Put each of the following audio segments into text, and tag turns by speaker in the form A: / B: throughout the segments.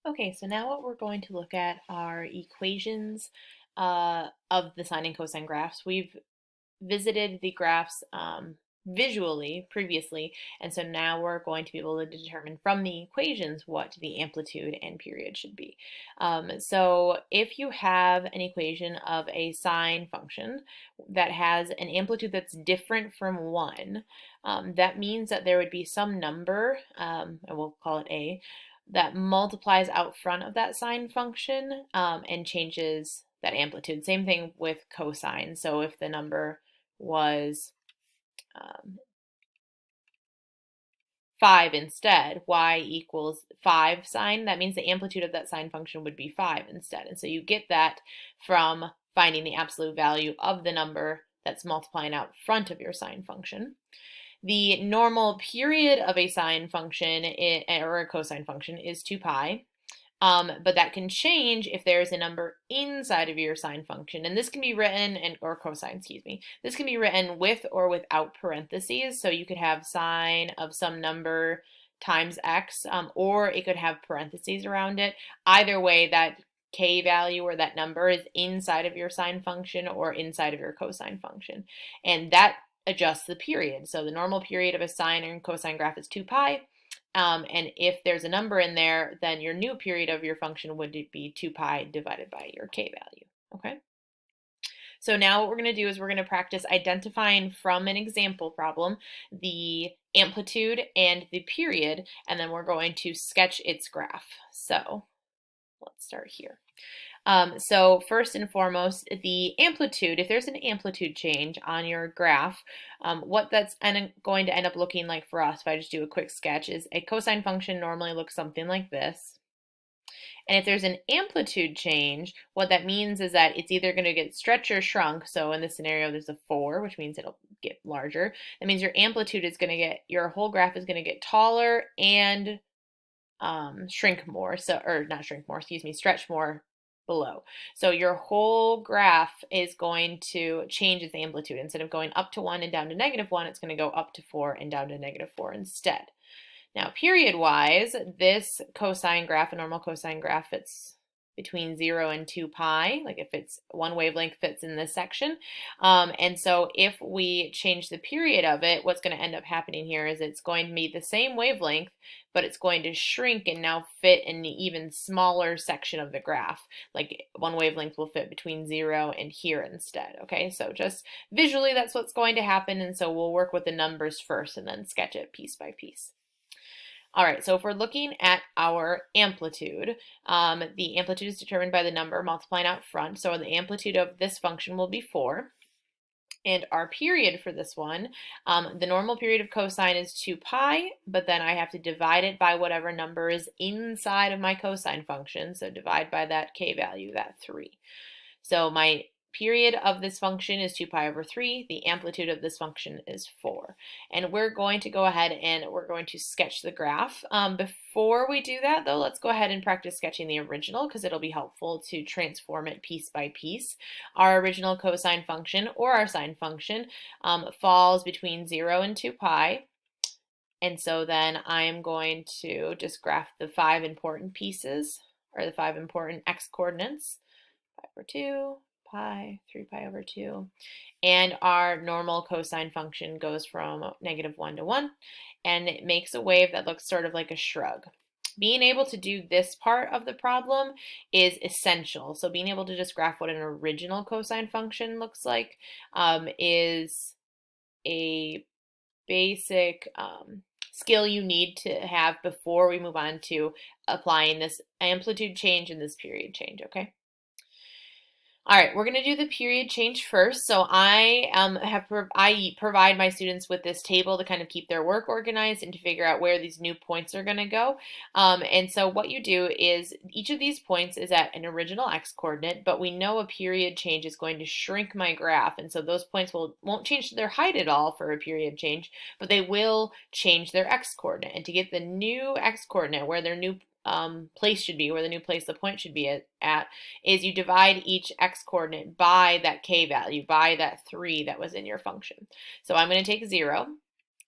A: Okay, so now what we're going to look at are equations of the sine and cosine graphs. We've visited the graphs visually previously, and so now we're going to be able to determine from the equations what the amplitude and period should be. So if you have an equation of a sine function that has an amplitude that's different from 1, that means that there would be some number, and we'll call it a, that multiplies out front of that sine function and changes that amplitude. Same thing with cosine. So if the number was um, 5 instead, y equals 5 sine, that means the amplitude of that sine function would be 5 instead. And so you get that from finding the absolute value of the number that's multiplying out front of your sine function. The normal period of a sine function or a cosine function is 2 pi. But that can change if there's a number inside of your sine function. And this can be written, or cosine, excuse me. This can be written with or without parentheses. So you could have sine of some number times x, or it could have parentheses around it. Either way, that k value or that number is inside of your sine function or inside of your cosine function. And that adjusts the period. So the normal period of a sine and cosine graph is 2 pi. And if there's a number in there, then your new period of your function would be 2 pi divided by your k value, okay? So now what we're going to do is we're going to practice identifying from an example problem the amplitude and the period, and then we're going to sketch its graph. So let's start here. So first and foremost, the amplitude, if there's an amplitude change on your graph, what that's going to end up looking like for us, if I just do a quick sketch, is a cosine function normally looks something like this. And if there's an amplitude change, what that means is that it's either going to get stretched or shrunk. So in this scenario, there's a 4, which means it'll get larger. That means your amplitude is going to get, your whole graph is going to get taller and shrink more, so, or not shrink more, excuse me, stretch more below. So your whole graph is going to change its amplitude. Instead of going up to 1 and down to -1, it's going to go up to 4 and down to -4 instead. Now, period-wise, this cosine graph, a normal cosine graph, fits between 0 and 2 pi, like if it's one wavelength fits in this section. And so if we change the period of it, what's going to end up happening here is it's going to be the same wavelength, but it's going to shrink and now fit in the even smaller section of the graph. Like one wavelength will fit between 0 and here instead, okay? So just visually, that's what's going to happen, and so we'll work with the numbers first and then sketch it piece by piece. All right, so if we're looking at our amplitude, the amplitude is determined by the number multiplying out front. So the amplitude of this function will be 4. And our period for this one, the normal period of cosine is 2 pi, but then I have to divide it by whatever number is inside of my cosine function. So divide by that k value, that 3. So my period of this function is 2 pi over 3. The amplitude of this function is 4. And we're going to go ahead and we're going to sketch the graph. Before we do that, though, let's go ahead and practice sketching the original because it'll be helpful to transform it piece by piece. Our original cosine function or our sine function falls between 0 and 2 pi. And so then I'm going to just graph the 5 important pieces, or the 5 important x coordinates. 5 over 2, pi, 3 pi over 2. And our normal cosine function goes from -1 to 1, and it makes a wave that looks sort of like a shrug. Being able to do this part of the problem is essential. So being able to just graph what an original cosine function looks like is a basic skill you need to have before we move on to applying this amplitude change and this period change, okay? All right, we're going to do the period change first. So I provide my students with this table to kind of keep their work organized and to figure out where these new points are going to go. And so what you do is each of these points is at an original x coordinate, but we know a period change is going to shrink my graph. And so those points won't change their height at all for a period change, but they will change their x coordinate. And to get the new x coordinate, where their new place should be, where the new place the point should be at, is you divide each x coordinate by that k value, by that 3 that was in your function. So I'm going to take 0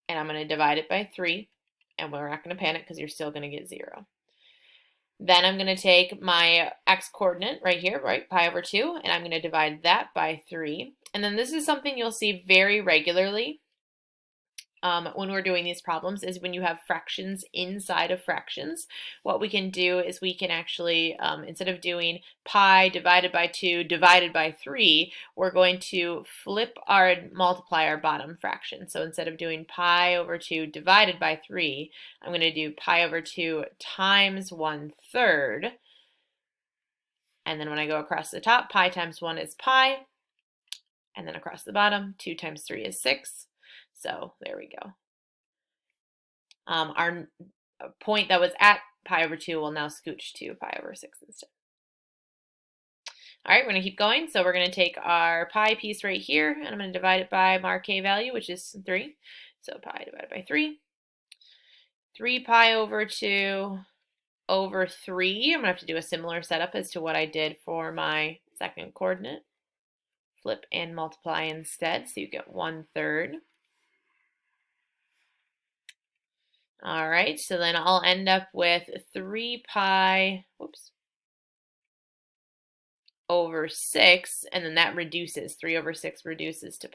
A: and I'm going to divide it by 3, and we're not going to panic because you're still going to get 0. Then I'm going to take my x coordinate right here, right, pi over 2, and I'm going to divide that by 3. And then this is something you'll see very regularly when we're doing these problems, is when you have fractions inside of fractions. What we can do is we can actually, instead of doing pi divided by 2 divided by 3, we're going to multiply our bottom fraction. So instead of doing pi over 2 divided by 3, I'm going to do pi over 2 times 1/3. And then when I go across the top, pi times 1 is pi. And then across the bottom, 2 times 3 is 6. So there we go. Our point that was at pi over 2 will now scooch to pi over 6 instead. All right, we're going to keep going. So we're going to take our pi piece right here, and I'm going to divide it by our k value, which is 3. So pi divided by 3. 3 pi over 2 over 3. I'm going to have to do a similar setup as to what I did for my second coordinate. Flip and multiply instead, so you get 1/3. All right, so then I'll end up with 3 pi, over 6, and then that reduces, 3 over 6 reduces to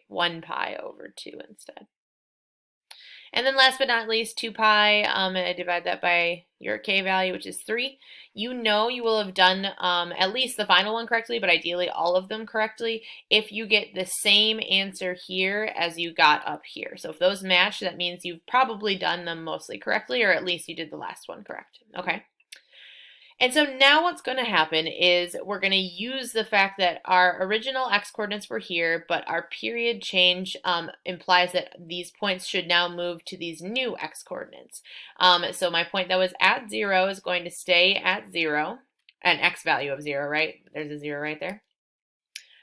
A: 1 pi over 2 instead. And then last but not least, 2 pi, and I divide that by your k value, which is 3. You know you will have done at least the final one correctly, but ideally all of them correctly, if you get the same answer here as you got up here. So if those match, that means you've probably done them mostly correctly, or at least you did the last one correct. Okay. And so now what's going to happen is we're going to use the fact that our original x coordinates were here, but our period change implies that these points should now move to these new x coordinates. So my point that was at 0 is going to stay at 0, an x value of 0, right? There's a 0 right there.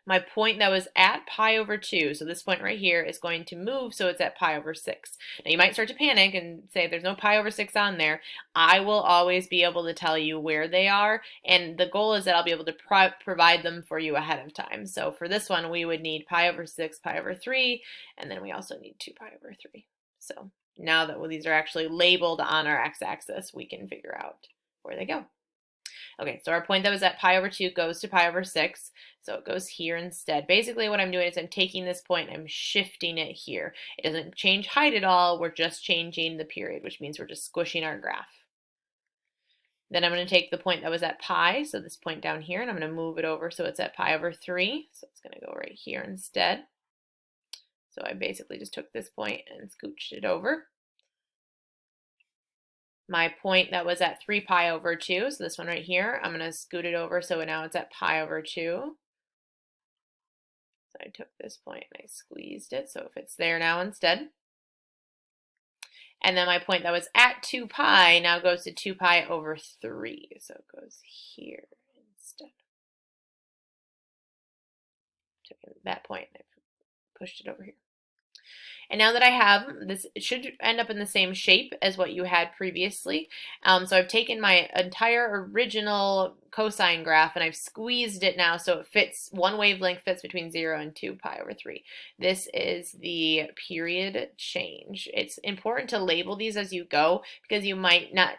A: My point that was at pi over 2, so this point right here, is going to move so it's at pi over 6. Now you might start to panic and say there's no pi over 6 on there. I will always be able to tell you where they are, and the goal is that I'll be able to provide them for you ahead of time. So for this one, we would need pi over 6, pi over 3, and then we also need 2 pi over 3. So now that these are actually labeled on our x-axis, we can figure out where they go. Okay, so our point that was at pi over 2 goes to pi over 6, so it goes here instead. Basically what I'm doing is I'm taking this point and I'm shifting it here. It doesn't change height at all, we're just changing the period, which means we're just squishing our graph. Then I'm going to take the point that was at pi, so this point down here, and I'm going to move it over so it's at pi over 3, so it's going to go right here instead. So I basically just took this point and scooched it over. My point that was at 3 pi over 2, so this one right here, I'm going to scoot it over so now it's at pi over 2. So I took this point and I squeezed it so it fits there now instead. And then my point that was at 2 pi now goes to 2 pi over 3, so it goes here instead. Took that point and I pushed it over here. And now that I have this, it should end up in the same shape as what you had previously. So I've taken my entire original cosine graph and I've squeezed it now so it fits, one wavelength fits between 0 and 2 pi over 3. This is the period change. It's important to label these as you go because you might not,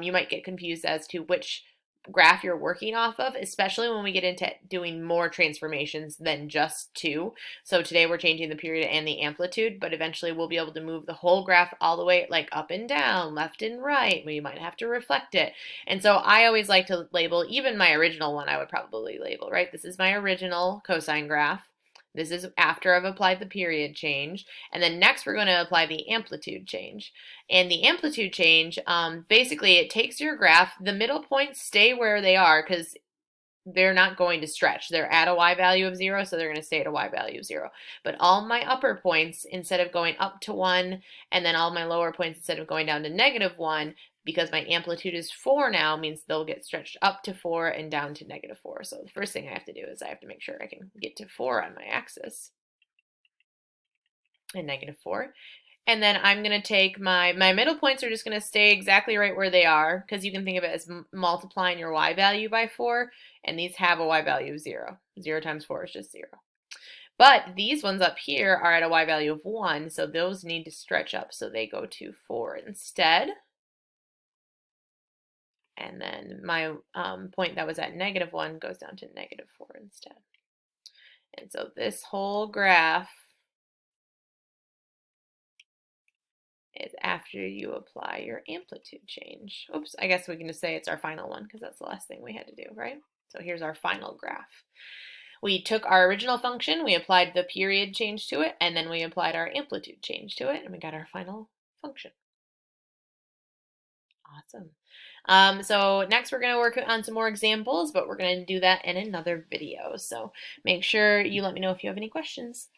A: you might get confused as to which graph you're working off of, especially when we get into doing more transformations than just 2. So today we're changing the period and the amplitude, but eventually we'll be able to move the whole graph all the way like up and down, left and right. We might have to reflect it. And so I always like to label, even my original one I would probably label, right? This is my original cosine graph. This is after I've applied the period change. And then next we're going to apply the amplitude change. And the amplitude change, basically it takes your graph, the middle points stay where they are because they're not going to stretch. They're at a y value of 0, so they're going to stay at a y value of 0. But all my upper points, instead of going up to 1, and then all my lower points, instead of going down to -1, because my amplitude is 4 now, means they'll get stretched up to 4 and down to -4. So the first thing I have to do is I have to make sure I can get to 4 on my axis. And -4. And then I'm going to take my middle points are just going to stay exactly right where they are, because you can think of it as multiplying your y value by 4, and these have a y value of 0. 0 times 4 is just 0. But these ones up here are at a y value of 1, so those need to stretch up, so they go to 4 instead. And then my point that was at -1 goes down to -4 instead. And so this whole graph is after you apply your amplitude change. Oops, I guess we can just say it's our final one because that's the last thing we had to do, right? So here's our final graph. We took our original function, we applied the period change to it, and then we applied our amplitude change to it, and we got our final function. Awesome. So next we're going to work on some more examples, but we're going to do that in another video. So make sure you let me know if you have any questions.